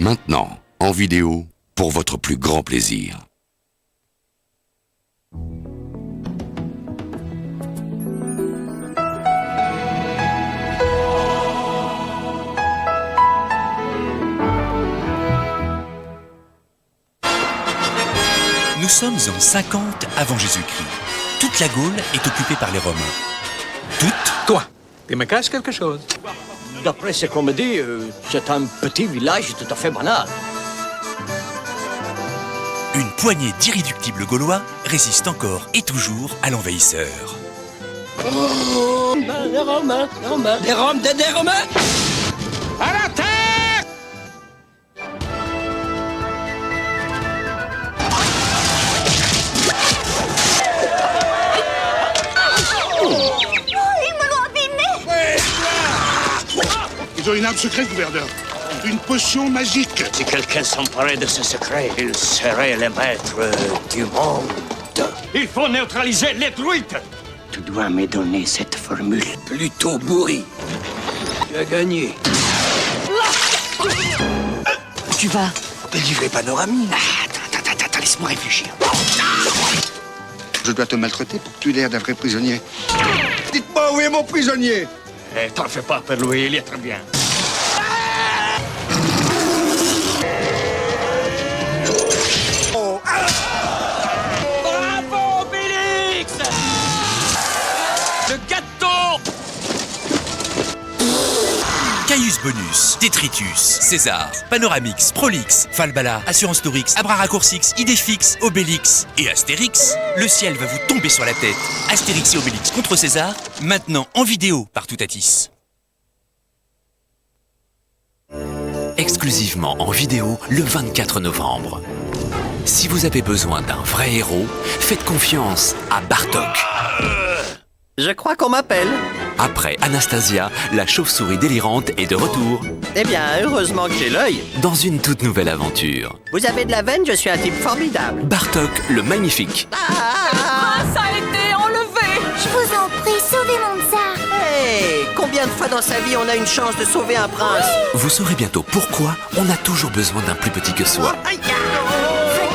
Maintenant, en vidéo, pour votre plus grand plaisir. Nous sommes en 50 avant Jésus-Christ. Toute la Gaule est occupée par les Romains. Toute. Toi, tu me caches quelque chose. D'après ce qu'on me dit, c'est un petit village tout à fait banal. Une poignée d'irréductibles Gaulois résiste encore et toujours à l'envahisseur. Oh, des Romains, des Romains. À la terre! Ils ont une arme secrète, gouverneur. Une potion magique. Si quelqu'un s'emparait de ce secret, il serait le maître du monde. Il faut neutraliser les druides. Tu dois me donner cette formule plutôt bourrie. Tu as gagné. Tu vas délivrer Panoramie. Attends, laisse-moi réfléchir. Je dois te maltraiter pour que tu aies l'air d'un vrai prisonnier. Dites-moi où est mon prisonnier? T'en fais pas, Père Louis, il est très bien. Bravo, Obélix! Le gâteau! Caius Bonus, Détritus, César, Panoramix, Prolix, Falbala, Assurance Torix, Abraracoursix, Idéfix, Obélix et Astérix. Le ciel va vous tomber sur la tête. Astérix et Obélix contre César, maintenant en vidéo par Toutatis. Exclusivement en vidéo le 24 novembre. Si vous avez besoin d'un vrai héros, faites confiance à Bartok. Je crois qu'on m'appelle. Après Anastasia, la chauve-souris délirante est de retour. Eh bien, heureusement que j'ai l'œil. Dans une toute nouvelle aventure. Vous avez de la veine, je suis un type formidable. Bartok le Magnifique. Ça a été enlevé. Je vous en prie, sauvez mon tsar. Hey, combien de fois dans sa vie on a une chance de sauver un prince? Vous saurez bientôt pourquoi on a toujours besoin d'un plus petit que soi. Faites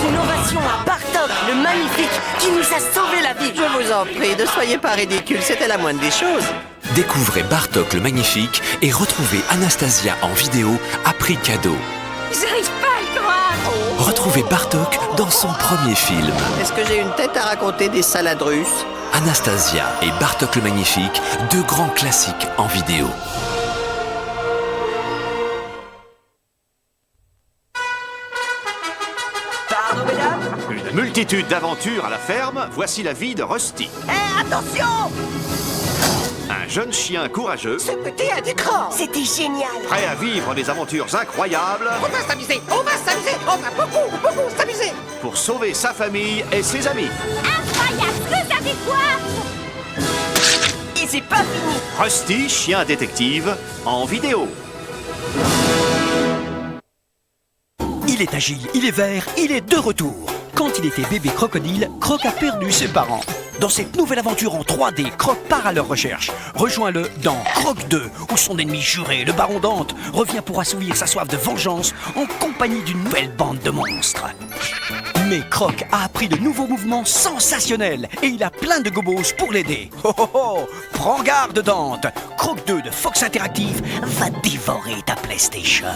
une ovation à Bartok, le Magnifique, qui nous a sauvé la vie. Je vous en prie, ne soyez pas ridicule, c'était la moindre des choses. Découvrez Bartok le Magnifique et retrouvez Anastasia en vidéo à prix cadeau. J'arrive pas à le croire. Retrouvez Bartok dans son premier film. Est-ce que j'ai une tête à raconter des salades russes? Anastasia et Bartok le Magnifique, deux grands classiques en vidéo. Pardon, mesdames. Une multitude d'aventures à la ferme, voici la vie de Rusty. Hé, attention! Un jeune chien courageux, Ce petit a du cran. C'était génial. prêt à vivre des aventures incroyables On va s'amuser, on va beaucoup s'amuser. pour sauver sa famille et ses amis. Incroyable, vous savez quoi? Et c'est pas fini. Rusty, chien détective, en vidéo. Il est agile, il est vert, il est de retour. Quand il était bébé crocodile, Croc a perdu ses parents. Dans cette nouvelle aventure en 3D, Croc part à leur recherche. Rejoins-le dans Croc 2, où son ennemi juré, le Baron Dante, revient pour assouvir sa soif de vengeance en compagnie d'une nouvelle bande de monstres. Mais Croc a appris de nouveaux mouvements sensationnels et il a plein de gobos pour l'aider. Oh oh oh! Prends garde Dante! Croc 2 de Fox Interactive va dévorer ta PlayStation.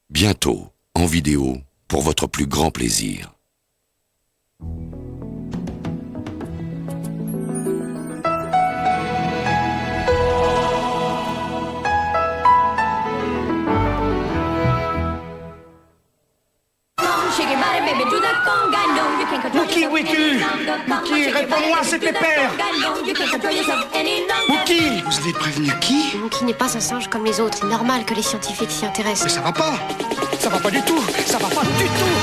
Bientôt, en vidéo, pour votre plus grand plaisir. Mookie, réponds-moi, c'est pépère. Mookie! Vous avez prévenu qui? Mookie n'est pas un singe comme les autres. C'est normal que les scientifiques s'y intéressent. Mais ça va pas. Ça va pas du tout. Ça va pas du tout.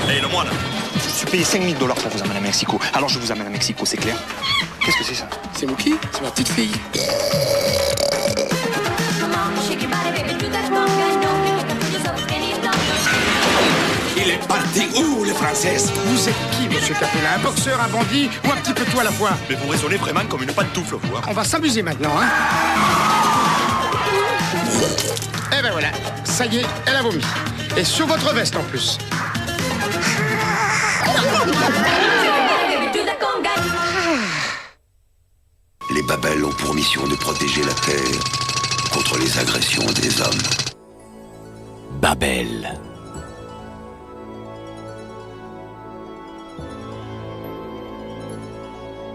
Allez, le moine. Je suis payé 5 000 $ pour vous amener à Mexico. Alors je vous amène à Mexico, c'est clair? Qu'est-ce que c'est ça? C'est Mookie? C'est ma petite fille. Il est parti où, les Françaises? Vous êtes qui, monsieur Capella? Un boxeur, un bandit ou un petit peu tout à la fois? Mais vous raisonnez vraiment comme une pantoufle, vous. On va s'amuser maintenant, hein? Ça y est, elle a vomi. Et sur votre veste en plus. Les Babel ont pour mission de protéger la Terre contre les agressions des hommes. Babel.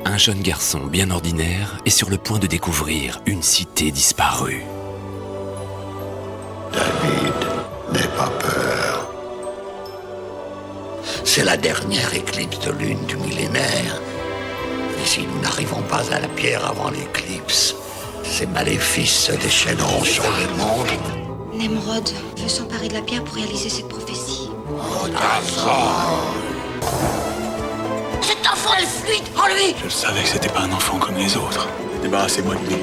Un jeune garçon bien ordinaire est sur le point de découvrir une cité disparue. David, n'aie pas peur. C'est la dernière éclipse de lune du millénaire. Et si nous n'arrivons pas à la pierre avant l'éclipse, ces maléfices se déchaîneront sur le monde. Nemrod veut s'emparer de la pierre pour réaliser cette prophétie. Oh, d'accord. Cet enfant est fluide en lui. Je savais que c'était pas un enfant comme les autres. Débarrassez-moi de lui.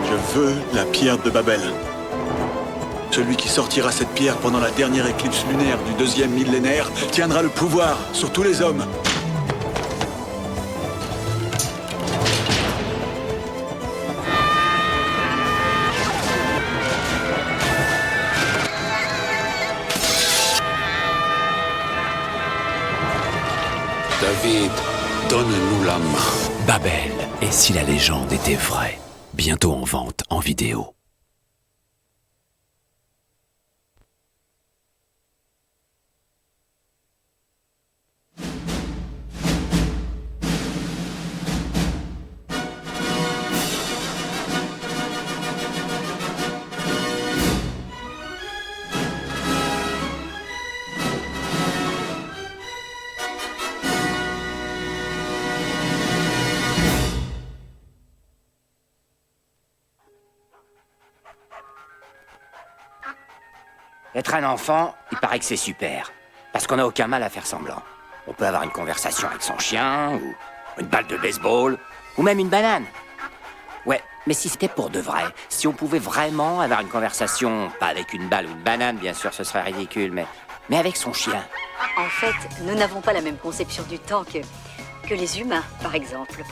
Je veux la pierre de Babel. Celui qui sortira cette pierre pendant la dernière éclipse lunaire du 2e millénaire tiendra le pouvoir sur tous les hommes. David, donne-nous la main. Babel, et si la légende était vraie? Bientôt en vente en vidéo. Être un enfant, il paraît que c'est super. Parce qu'on n'a aucun mal à faire semblant. On peut avoir une conversation avec son chien, ou une balle de baseball, ou même une banane. Ouais, mais si c'était pour de vrai, si on pouvait vraiment avoir une conversation, pas avec une balle ou une banane, bien sûr, ce serait ridicule, mais avec son chien. En fait, nous n'avons pas la même conception du temps que les humains, par exemple.